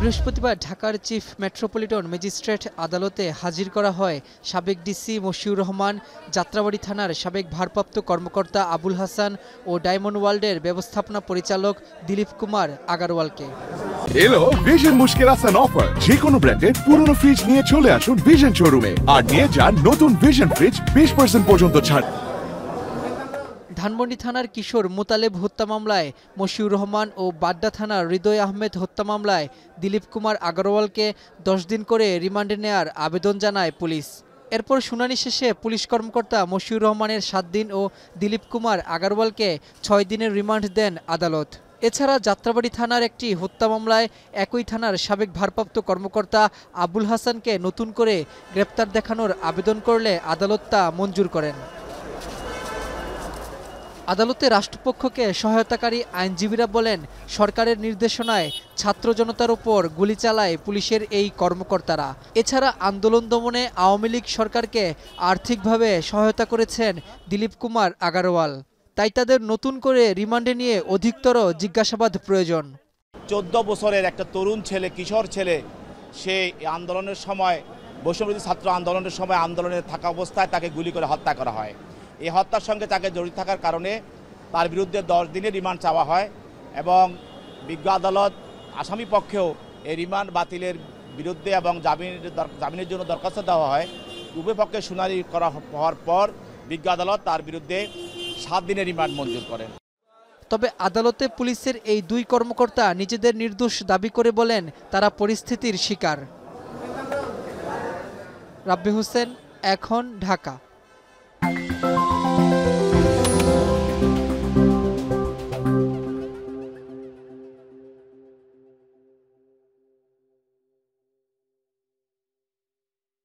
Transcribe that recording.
বৃহস্পতিবার ঢাকার chief metropolitan magistrate আদালতে হাজির করা হয় সাবেক ডিসি মশিউর রহমান, যাত্রাবাড়ী থানার সাবেক ভারপ্রাপ্ত কর্মকর্তা আবুল হাসান ও ডায়মন্ড ওয়ার্ল্ডের ব্যবস্থাপনা পরিচালক দিলীপ কুমার আগারওয়ালকে। এলো ভিশন মুশকিল আসান অফার। যে কোনো ব্র্যান্ডের পুরনো ফ্রিজ নিয়ে চলে আসুন ভিশন শোরুমে আর নিয়ে যান নতুন ভিশন ফ্রিজ 20% পর্যন্ত ছাড়। ধানমন্ডি থানার কিশোর মোতালেব হত্যা মামলায় মশিউর রহমান ও বাড্ডা থানার হৃদয় আহমেদ হত্যা মামলায় দিলীপ কুমার আগারওয়ালকে 10 দিন করে রিমান্ডে নেয়ার আবেদন জানায় পুলিশ। এরপর শুনানি শেষে পুলিশ কর্মকর্তা মশিউর রহমানের 7 দিন ও দিলীপ কুমার আগারওয়ালকে 6 দিনের রিমান্ড দেন আদালত। এছাড়া যাত্রাবাড়ী থানার একটি হত্যা মামলায় একই থানার সাবেক ভারপ্রাপ্ত কর্মকর্তা আবুল হাসানকে নতুন করে গ্রেপ্তার দেখানোর আবেদন করলে আদালত তা মঞ্জুর করেন। আদালতে রাষ্ট্রপক্ষকে সহায়তাকারী আইনজীবীরা বলেন, সরকারের নির্দেশনায় ছাত্র জনতার উপর গুলি চালায় পুলিশের এই কর্মকর্তারা। এছাড়া আন্দোলন দমনে আওয়ামী লীগ সরকারকে আর্থিকভাবে সহায়তা করেছেন দিলীপ কুমার আগারওয়াল। তাই তাদের নতুন করে রিমান্ডে নিয়ে অধিকতর জিজ্ঞাসাবাদ প্রয়োজন। 14 বছরের একটা তরুণ ছেলে, কিশোর ছেলে, সে আন্দোলনের সময়, বৈষম্যবিরোধী ছাত্র আন্দোলনের সময় আন্দোলনে থাকা অবস্থায় তাকে গুলি করে হত্যা করা হয়। এই হত্যার সঙ্গে তাকে জড়িত থাকার কারণে তার বিরুদ্ধে 10 দিনের রিমান্ড চাওয়া হয় এবং বিজ্ঞ আদালত আসামি পক্ষেও এই রিমান্ড বাতিলের বিরুদ্ধে এবং জামিনের জন্য দরখাস্ত দেওয়া হয়। উভয় পক্ষে শুনানি করা হওয়ার পর বিজ্ঞ আদালত তার বিরুদ্ধে 7 দিনের রিমান্ড মঞ্জুর করেন। তবে আদালতে পুলিশের এই 2 কর্মকর্তা নিজেদের নির্দোষ দাবি করে বলেন তারা পরিস্থিতির শিকার। রাব্বি হোসেন, এখন, ঢাকা।